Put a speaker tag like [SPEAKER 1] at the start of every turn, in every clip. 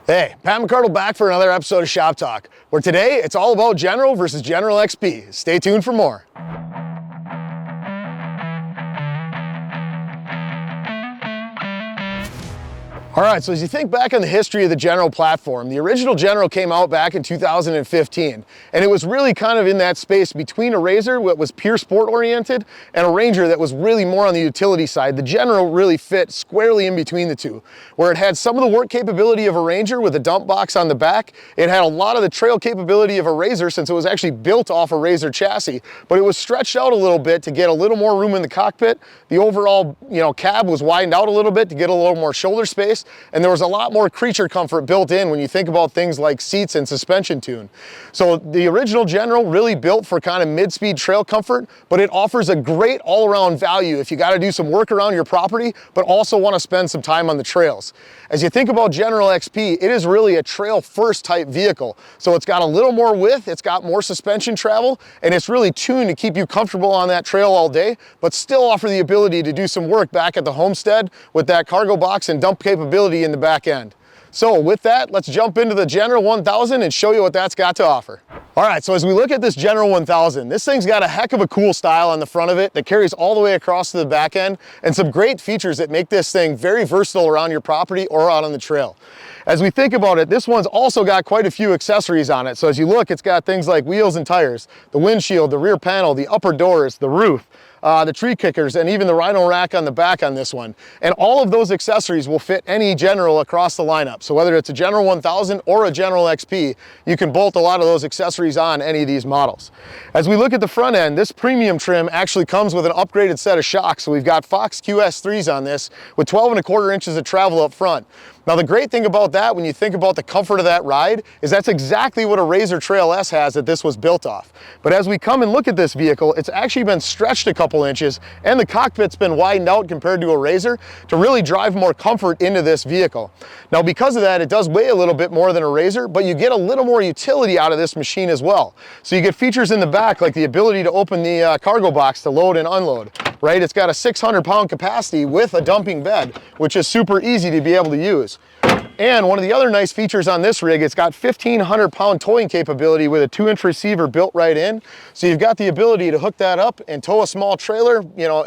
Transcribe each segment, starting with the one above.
[SPEAKER 1] Hey, Pat McCardle back for another episode of Shop Talk, where today it's all about General versus General XP. Stay tuned for more. All right, so as you think back on the history of the General platform, the original General came out back in 2015, and it was really kind of in that space between a RZR that was pure sport oriented and a Ranger that was really more on the utility side. The General really fit squarely in between the two, where it had some of the work capability of a Ranger with a dump box on the back. It had a lot of the trail capability of a RZR since it was actually built off a RZR chassis, but it was stretched out a little bit to get a little more room in the cockpit. The overall, cab was widened out a little bit to get a little more shoulder space. And there was a lot more creature comfort built in when you think about things like seats and suspension tune. So the original General really built for kind of mid-speed trail comfort, but it offers a great all-around value if you got to do some work around your property, but also want to spend some time on the trails. As you think about General XP, it is really a trail-first type vehicle. So it's got a little more width, it's got more suspension travel, and it's really tuned to keep you comfortable on that trail all day, but still offer the ability to do some work back at the homestead with that cargo box and dump capability in the back end. So with that, let's jump into the General 1000 and show you what that's got to offer. All right, so as we look at this General 1000, this thing's got a heck of a cool style on the front of it that carries all the way across to the back end, and some great features that make this thing very versatile around your property or out on the trail. As we think about it, this one's also got quite a few accessories on it. So as you look, it's got things like wheels and tires, the windshield, the rear panel, the upper doors, the roof, the tree kickers, and even the rhino rack on the back on this one. And all of those accessories will fit any General across the lineup. So whether it's a General 1000 or a General XP, you can bolt a lot of those accessories on any of these models. As we look at the front end, this premium trim actually comes with an upgraded set of shocks. So we've got Fox QS3s on this with 12¼ inches of travel up front. Now the great thing about that, when you think about the comfort of that ride, is that's exactly what a RZR Trail S has that this was built off. But as we come and look at this vehicle, it's actually been stretched a couple inches, and the cockpit's been widened out compared to a RZR to really drive more comfort into this vehicle. Now because of that, it does weigh a little bit more than a RZR, but you get a little more utility out of this machine as well. So you get features in the back like the ability to open the cargo box to load and unload. Right? It's got a 600-pound capacity with a dumping bed, which is super easy to be able to use. And one of the other nice features on this rig, it's got 1,500-pound towing capability with a 2-inch receiver built right in. So you've got the ability to hook that up and tow a small trailer,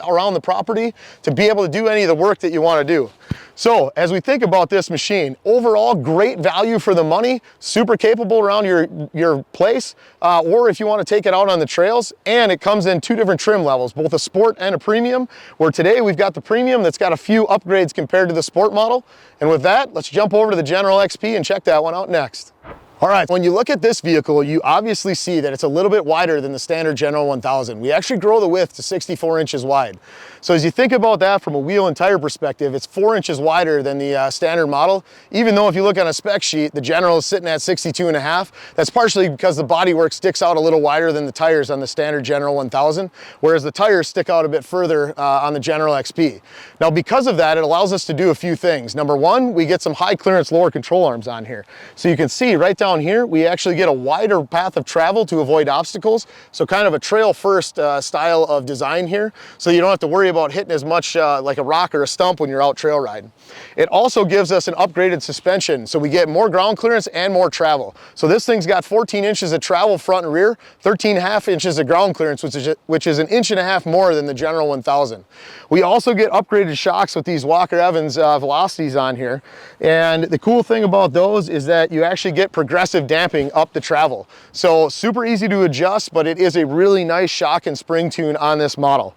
[SPEAKER 1] around the property to be able to do any of the work that you want to do. So as we think about this machine, overall great value for the money, super capable around your place, or if you want to take it out on the trails. And it comes in two different trim levels, both a sport and a premium, where today we've got the premium that's got a few upgrades compared to the sport model. And with that, let's jump over to the General XP and check that one out next. All right, when you look at this vehicle, you obviously see that it's a little bit wider than the standard General 1000. We actually grow the width to 64 inches wide. So as you think about that from a wheel and tire perspective, it's 4 inches wider than the standard model. Even though if you look on a spec sheet, the General is sitting at 62.5. That's partially because the bodywork sticks out a little wider than the tires on the standard General 1000, whereas the tires stick out a bit further on the General XP. Now because of that, it allows us to do a few things. Number one, we get some high clearance lower control arms on here. So you can see right down here, we actually get a wider path of travel to avoid obstacles. So kind of a trail first style of design here. So you don't have to worry about hitting as much like a rock or a stump when you're out trail riding. It also gives us an upgraded suspension. So we get more ground clearance and more travel. So this thing's got 14 inches of travel front and rear, 13.5 inches of ground clearance, which is 1.5 inches more than the General 1000. We also get upgraded shocks with these Walker Evans velocities on here. And the cool thing about those is that you actually get progressive damping up the travel. So super easy to adjust, but it is a really nice shock and spring tune on this model.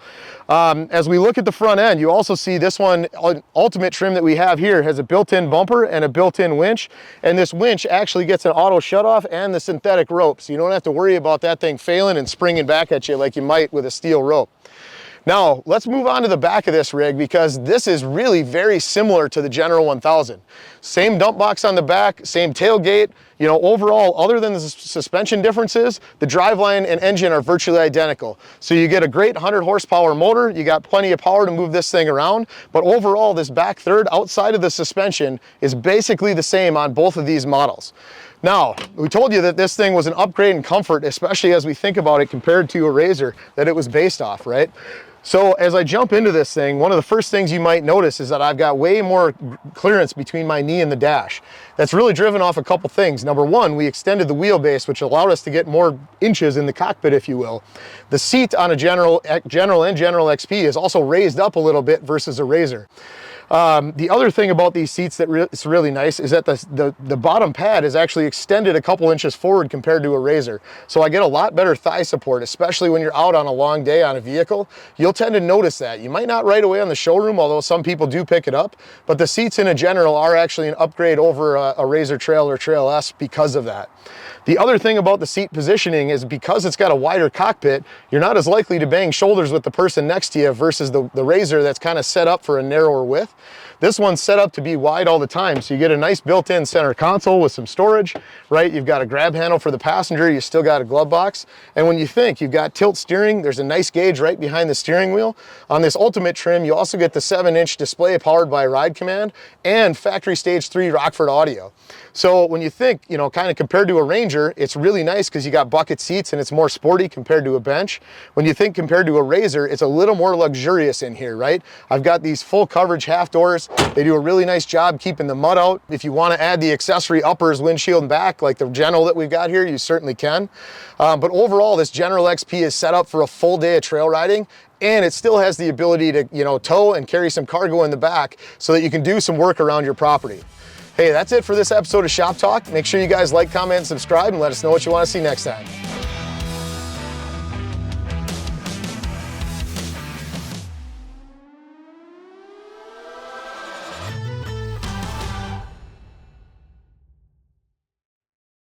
[SPEAKER 1] As we look at the front end, you also see this one ultimate trim that we have here has a built-in bumper and a built-in winch. And this winch actually gets an auto shutoff and the synthetic rope. So you don't have to worry about that thing failing and springing back at you like you might with a steel rope. Now, let's move on to the back of this rig because this is really very similar to the General 1000. Same dump box on the back, same tailgate. Overall, other than the suspension differences, the driveline and engine are virtually identical. So you get a great 100 horsepower motor, you got plenty of power to move this thing around, but overall, this back third outside of the suspension is basically the same on both of these models. Now, we told you that this thing was an upgrade in comfort, especially as we think about it compared to a RZR that it was based off, right? So as I jump into this thing, one of the first things you might notice is that I've got way more clearance between my knee and the dash. That's really driven off a couple things. Number one, we extended the wheelbase, which allowed us to get more inches in the cockpit, if you will. The seat on a General and General XP is also raised up a little bit versus a RZR. The other thing about these seats that's really nice is that the bottom pad is actually extended a couple inches forward compared to a RZR. So I get a lot better thigh support, especially when you're out on a long day on a vehicle. You'll tend to notice that. You might not right away on the showroom, although some people do pick it up, but the seats in a General are actually an upgrade over a RZR Trail or Trail S because of that. The other thing about the seat positioning is because it's got a wider cockpit, you're not as likely to bang shoulders with the person next to you versus the RZR that's kind of set up for a narrower width. This one's set up to be wide all the time, so you get a nice built-in center console with some storage, right? You've got a grab handle for the passenger, you still got a glove box. And when you think you've got tilt steering, there's a nice gauge right behind the steering wheel. On this Ultimate trim, you also get the 7-inch display powered by Ride Command and factory stage 3 Rockford audio. So when you think, you know, kind of compared to a Ranger, it's really nice because you got bucket seats and it's more sporty compared to a bench. When you think compared to a RZR, it's a little more luxurious in here, right? I've got these full coverage half doors. They do a really nice job keeping the mud out. If you want to add the accessory uppers, windshield and back, like the General that we've got here, you certainly can. But overall, this General XP is set up for a full day of trail riding, and it still has the ability to, you know, tow and carry some cargo in the back so that you can do some work around your property. Hey, that's it for this episode of Shop Talk. Make sure you guys like, comment, and subscribe, and let us know what you want to see next time.